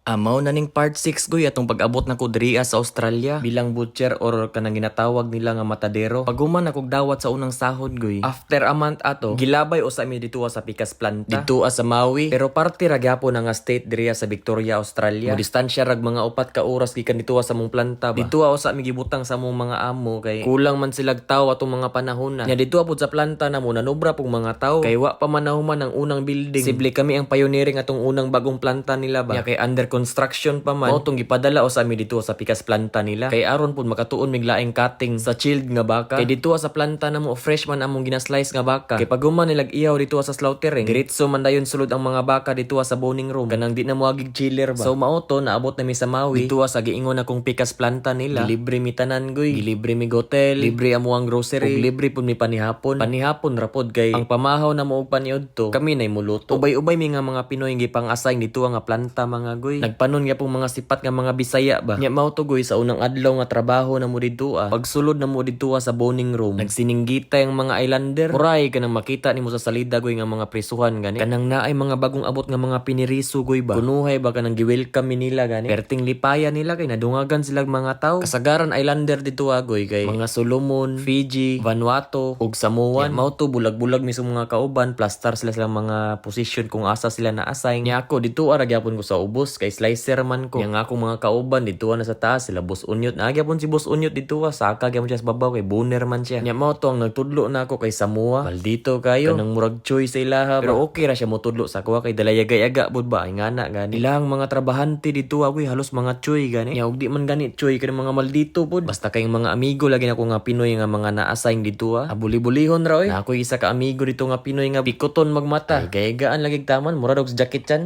Amaw na ning part 6 goy atong pag-abot na ko diriya sa Australia bilang butcher or kanang ginatawag nila nga matadero. Paguman akong dawat sa unang sahod goy. After a month ato, gilabay usa mi dito sa Pikas Planta. Dito sa Maui, pero parte ra gyapon nga state diriya sa Victoria, Australia. Mo distansya rag mga 4 ka oras gikan dito sa mong planta ba. Dito usa mi gibutang sa mong mga amo kay kulang man silag tawo atong mga panahon na. Nya dito apod sa planta namo nanubra pong mga tawo kay wa pa manahuman ang unang building. Sible kami ang pioneering atong unang bagong planta nila ba. Nya kay under construction pa man. Mao tong gipadala o sa mi dito sa Pikas Planta nila. Kay aron pud makatuon mig laing cutting sa chilled nga baka. Kay dito sa planta namo fresh man among ginaslice nga baka. Kay paguman nilag iyaw dito sa slaughtering. Diretso man dayon sulod ang mga baka dito sa boning room. Kanang di na moagig chiller ba. So mao to naabot na mi sa Maui. Dito sa giingon akong Pikas Planta nila. Libre mi tanan goy. Libre mi hotel, libre amo ang grocery, ug libre pud mi panihapon. Panihapon ra pod kay ang pamahaw na mo og paniudto. Kami nay muluto. Ubay-ubay mi nga mga Pinoy gipang-assign dito nga planta mga goy. Nagpanon nga pong mga sipat nga mga Bisaya ba. Nya mao to goy sa unang adlaw nga trabaho na mo dito Pagsulod na mo dito sa boning room, nagsininggita yung mga islander. Muray kanang makita nimo sa salida goy nga mga prisuhan gani. Kanang naay mga bagong abot nga mga piniriso goy ba. Kunuhay ba kanang gi-welcome nila gani. Perting lipaya nila kay nadungagan silang mga tawo. Kasagaran islander dito goy kay mga Solomon, Fiji, Vanuatu ug Samoan. Mao to bulag-bulag mismo mga kauban, plastar sila silang mga position kung asa sila na-assign. Nya ako dito ra gyapon ko sa ubos kay slicer man ko. Yang akong mga kauban dito na sa taas sila Boss Unyot. Nagyapon si Boss Unyot dito saka gyapon siya sa babaw kay boner man siya. Nya mao to ang nagtudlo na ako kay Samoa. Maldito kayo. Kanang murag choy sa ilaha. Pero okay ra siya mo tudlo sa kuha kay dalayagay-aga bud ba ay ngana gani. Ilang mga trabahante dito ako'y halos mga choy gani. Nya ug di man gani choy kay mga maldito pud. Basta kay mga amigo lagi na ko nga Pinoy nga mga na-assign dito Abuli-bulihon ra oy. Na ako'y isa ka amigo dito nga Pinoy nga pikoton magmata. Ay gayagaan lagi taman murag og jacket chan.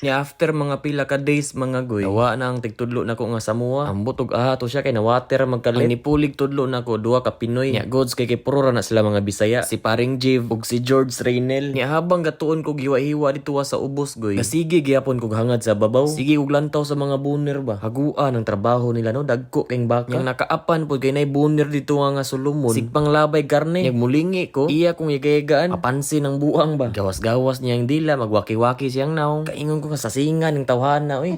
Nya after mga pila ka days mga goy, nawa na ang tigtudlo na ko nga Samoa. Ambot og ato siya kay nawater magkalit. Ang nipulig tudlo na ko duha ka Pinoy. Nya gods kay puro ra na sila mga Bisaya. Si paring Jiv ug si George Reynel. Nya habang gatuon ko giwa-hiwa dito sa ubos goy, kasige gyapon kog hangad sa babaw. Sige og lantaw sa mga buner ba. Haguan ang trabaho nila no, dagko kayong baka. Yang nakaapan pud kay nay buner dito nga Solomon. Sigpang labay karne. Nya mulingi ko, iya kong igayagaan. Papansin ang buang ba. Gawas-gawas niya ang dila, magwaki-waki siyang naong. Kaingon ko sa singan ng tawhana oy.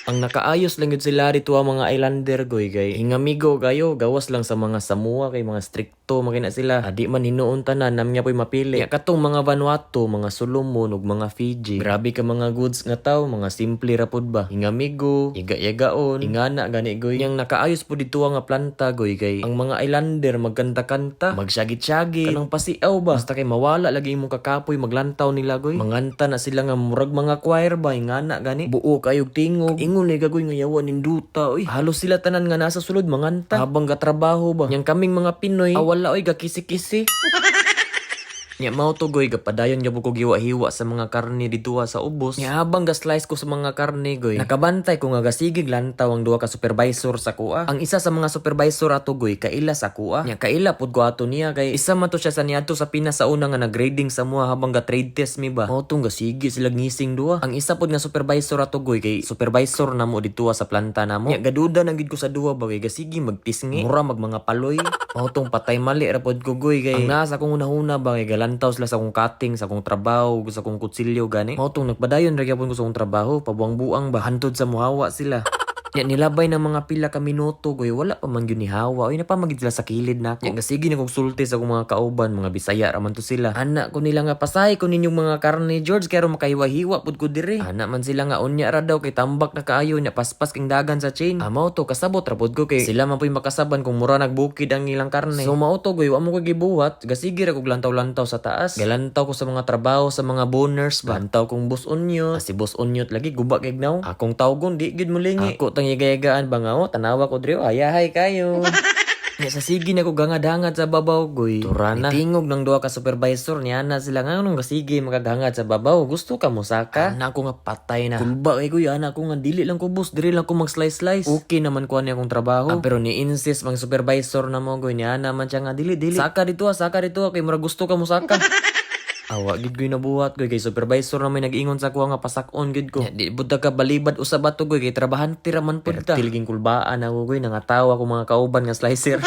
Ang nakaayos lang yun sila dito mga islander goy kay hingamigo kayo gawas lang sa mga Samoa kay mga stricto makina sila. Adi man hinuon tanan nam niya po'y mapili. Nya katong mga Vanuatu, mga Solomon ug mga Fiji. Grabe ka mga goods nga taw, mga simple ra pud ba. Hingamigo, iga-yagaon, ingana gani goy. Yang nakaayos pud dito nga planta goy kay ang mga islander magkanta-kanta, magsyagit-syagit, kanang pasiaw ba. Basta kay mawala lagi imong kakapoy maglantaw nila goy. Manganta na sila nga murag mga choir ba ingana gani. Buo kayog tingog. Ingon ni gagoy nga yawa ninduta oy. Halos sila tanan nga nasa sulod manganta habang gatrabaho ba. Yang kaming mga Pinoy wala oy gakisi-kisi. Nya mao to goy gapadayon gyud ko giwa-hiwa sa mga karne dito sa ubos. Nya habang ga-slice ko sa mga karne goy, nakabantay ko nga gasigig lantaw ang duha ka supervisor sa kuha. Ang isa sa mga supervisor ato goy kaila sa kuha. Nya kaila pud ko ato niya kay isa man to siya sa niadto sa Pinas sa una nga nag-grading sa mua habang ga-trade test mi ba. Mao tong gasigi sila ngising duha. Ang isa pud nga supervisor ato goy kay supervisor namo dito sa planta namo. Nya gaduda na gid ko sa duha ba kay gasigi magtisngi, mura mag mga paloy. Mao tong patay mali ra pud ko goy kay ang nasa kong una-una ba kay lantaw sila sa akong cutting, sa akong trabaho, sa akong kutsilyo gani. Mao tong nagpadayon ra gyapon ko sa akong trabaho, pabuang-buang ba hantod sa muhawa sila. Nya nilabay ng mga pila ka minuto goy, wala pa man gyud ni hawa. Oy napamagid sila sa kilid nako. Nya gasige na kog sulti sa akong mga kauban, mga Bisaya ra man to sila. Ana ko nila nga pasahay ko ninyong mga karne George kay ro makahiwa-hiwa pud ko diri. Ana man sila nga unya ra daw kay tambak na kaayo nya paspas king dagan sa chain. Mao to kasabot ra pud ko kay sila man puy makasaban kung mura nagbukid ang ilang karne. So mao to goy, wa mo ko gibuhat, gasige ra kog lantaw-lantaw sa taas. Galantaw ko sa mga trabaho sa mga boners, bantaw kong Boss Unyot. Si Boss Unyot lagi guba kay gnaw. Akong tawgon di gid mulingi. Ako tang igayagaan ba nga tanawa ko diri ayahay kayo. Nya sa sige na ko gangad-hangad sa babaw goy. Turana. Tingog ng duha ka supervisor niya na sila nga nung gasige makagangad sa babaw. Gusto ka mo saka? Ana ko nga patay na. Kulba kay kuya ana ko nga dili lang ko boss, diri lang ko mag-slice-slice. Okay naman ko ani akong trabaho. Pero ni insist mang supervisor na mo goy niya naman siya nga dili. Saka dito kay mura gusto ka mo saka. Awa gid ko'y nabuhat ko'y kay supervisor na may nag-ingon sa kuha nga pasakon gid ko. Di buta ka balibad usab ato ko'y kay trabahante ra man pud ta. Tilging kulbaan ako ko'y nangatawa ko mga kauban nga slicer.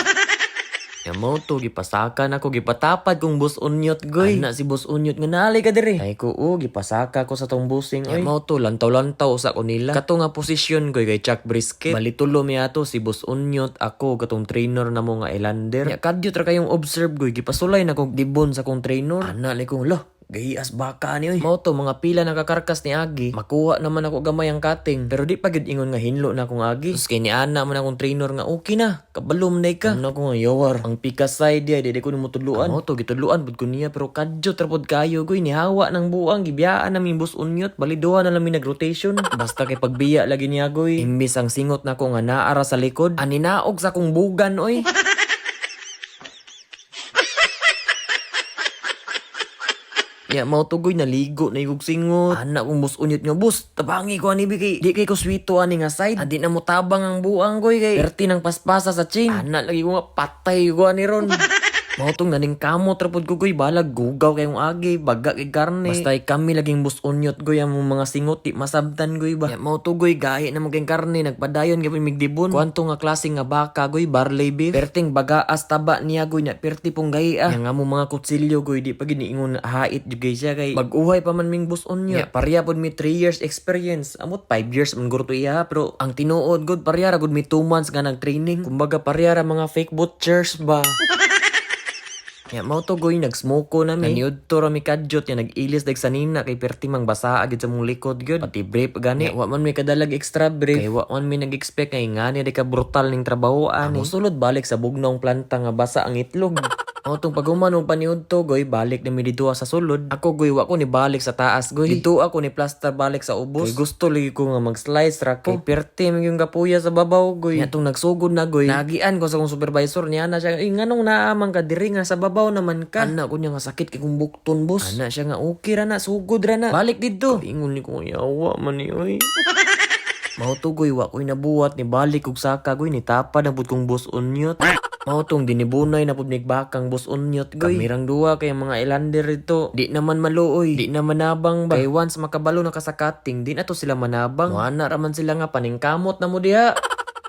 Ya mo to gipasaka na ko gipatapad kong Boss Unyot goy. Ana si Boss Unyot nga nali ka diri. Ay ko gipasaka ko sa tong busing oy. Ya mo to lantaw-lantaw sa ko nila. Kato nga posisyon goy kay Chuck Brisket. Balitulo mi ato si Boss Unyot ako katong trainer na mo nga Islander. Ya kadyo tra kayong observe goy gipasulay na kog dibon sa kong trainer. Ana li ko lah. Gayas baka ni oy. Mao to mga pila nakakarkas ni Agi. Makuha naman ako gamay ang cutting. Pero di pa gid ingon nga hinlo na akong Agi. Sus kay ni ana man akong trainer nga okay na. Kabalom na ka. Ano ko nga yawar. Ang pika side di ko ni mo tudluan. Mao to gitudluan pud ko niya pero kadyo trapod kayo goy ni hawa ng buang gibiyaan namin Boss Unyot. Baliduhan na lang mi nag-rotation. Basta kay pagbiya lagi niya goy. Imbis ang singot na ko nga naara sa likod. Aninaog sa kong bugan oy. Ya mao tugoy naligo na igog singot. Anak kong Boss Unyot nga boss. Tabangi ko ani kay di kay ko sweeto ani nga side. Adi na mo tabang ang buang koy kay perti ng paspasa sa chin. Anak lagi ko nga patay ko ani ron. Mao tong naning kamot rapod ko goy balag gugaw kayong agi baga kay karne. Basta kami laging Boss Unyot goy ang mga singot di masabtan goy ba. Ya mao to goy gahi na mo kayong karne nagpadayon gyapon migdibon. Kwanto nga klase nga baka goy barley beef. Perting bagaas taba niya goy na perti pong gahi ah. Yang nga mo mga kutsilyo goy di pa giniingon hait jugay siya kay mag-uhay pa man ming Boss Unyot. Ya pareha pod mi 3 years experience. Amot 5 years man guro to iya pero ang tinuod god pareha ra gud mi 2 months nga nag-training. Kumbaga pareha ra mga fake butchers ba. Ya mao to goy nag-smoke ko na mi. Naniud to ra mi kadyot ya nag-ilis dag sanina kay perti mang basa agid sa mong likod gyud. Pati brief gani. Wa man mi kadalag extra brief. Kay wa man mi nag-expect kay ngani di ka brutal ning trabaho ani. Sulod balik sa bugnong planta nga basa ang itlog. O tong pagumanong paniud to goy balik na mi dito sa sulod. Ako goy wa ko ni balik sa taas goy. Dito ako ni plaster balik sa ubos. Kay gusto lagi ko nga mag-slice ra ko. Kay perti man yung kapuya sa babaw goy. Atong nagsugod na goy. Nagian ko sa kong supervisor niya na siya. Nganong naamang ka diri nga sa babaw naman ka. Ana ko niya nga sakit kay kong bukton boss. Ana siya nga okay ra na sugod ra na. Balik dito. Ingon ni ko yawa man ni oy. Mao to goy wa ko'y nabuhat ni balik ug saka goy ni tapad ang pud kong Boss Unyot. Mao tong dinibunay na pud bakang Boss Unyot goy. Kamirang duwa kay mga Islander dito. Di naman maluoy, di naman manabang ba. Kay once makabalo na ka sa cutting, di na to sila manabang. Wala raman sila nga paningkamot na mo diha.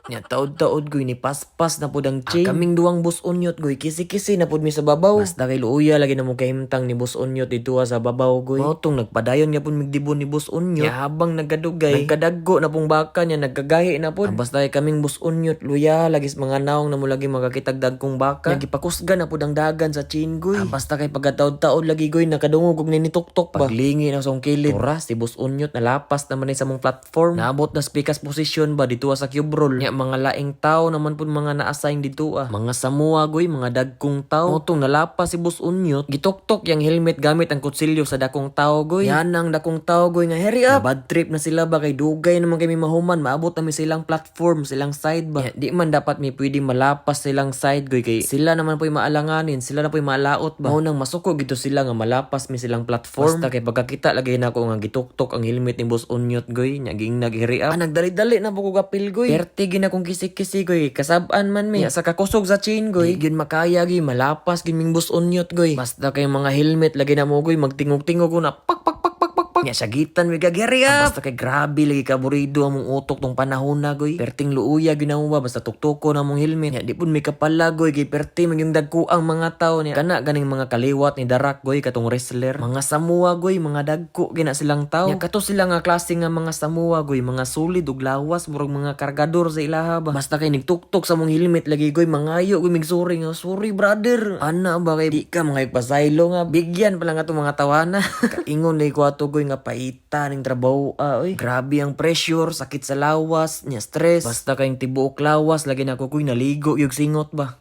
Nya taod-taod goy ni paspas na pud ang chain. Kaming duwang Boss Unyot goy kisi-kisi na pud mi sa babaw. Basta kay luuya lagi na mo kahimtang ni Boss Unyot dito sa babaw goy. Mao tong nagpadayon nga pud migdibon ni Boss Unyot. Nya habang nagkadugay, nagkadaggo na pong baka niya nagkagahi na pud. Basta kay kaming Boss Unyot luya lagi sa mga naong na mo lagi magakitag dagkong baka. Nya gipakusgan na pud ang dagan sa chain goy. Basta kay pagkataod-taod lagi goy nakadungog og ninituktok ba. Paglingi na song kilid. Oras si Boss Unyot nalapas naman sa mong platform. Naabot na speakas position ba dito sa cube roll. Nya mga laing tao naman pud mga na-assign dito ah. Mga Samoa goy, mga dagkong tao. Motong nalapas si Boss Unyot, gituktok yang helmet gamit ang kutsilyo sa dakong tao goy. Yan ang dakong tao goy nga hurry up. Bad trip na sila ba kay dugay naman kami mahuman, maabot na mi silang platform, silang side ba. Di man dapat mi pwede malapas silang side goy kay sila naman po'y maalanganin, sila na po'y maalaot ba. Mao nang masuko gito sila nga malapas mi silang platform. Basta kay pagkakita lagay na ko nga gituktok ang helmet ni Boss Unyot goy, nyaging nag-hurry up. Nagdali-dali na po ko kapil goy. Perti gina kong kisi goy kasab-an man mi sa kakusog sa chain goy gyud makaya gyud malapas gyud ming Boss Unyot goy basta kay mga helmet lagi na mo goy magtingog-tingog na pak nya sagitan mi gageri up. Basta kay grabe lagi kaburido among utok tong panahon na goy perting luuya ginawa basta tuktuko na mong helmet nya di pud mi kapala goy kay perti magyung dagko ang mga tawo niya kana ganing mga kaliwat ni darak goy katong wrestler mga Samoa goy mga dagko gina silang tawo nya kato sila nga klase nga mga Samoa goy mga sulid ug lawas murag mga kargador sa ilaha ba basta kay nigtuktok sa mong helmet lagi goy mangayo goy migsuri nga sorry brother ana ba kay di ka mga ipasaylo nga bigyan pala nga tong mga tawana kaingon lay ko ato goy nga paita ning trabaho oy grabe ang pressure sakit sa lawas nya stress basta kay tibuok lawas lagi na ko koy naligo yung singot ba.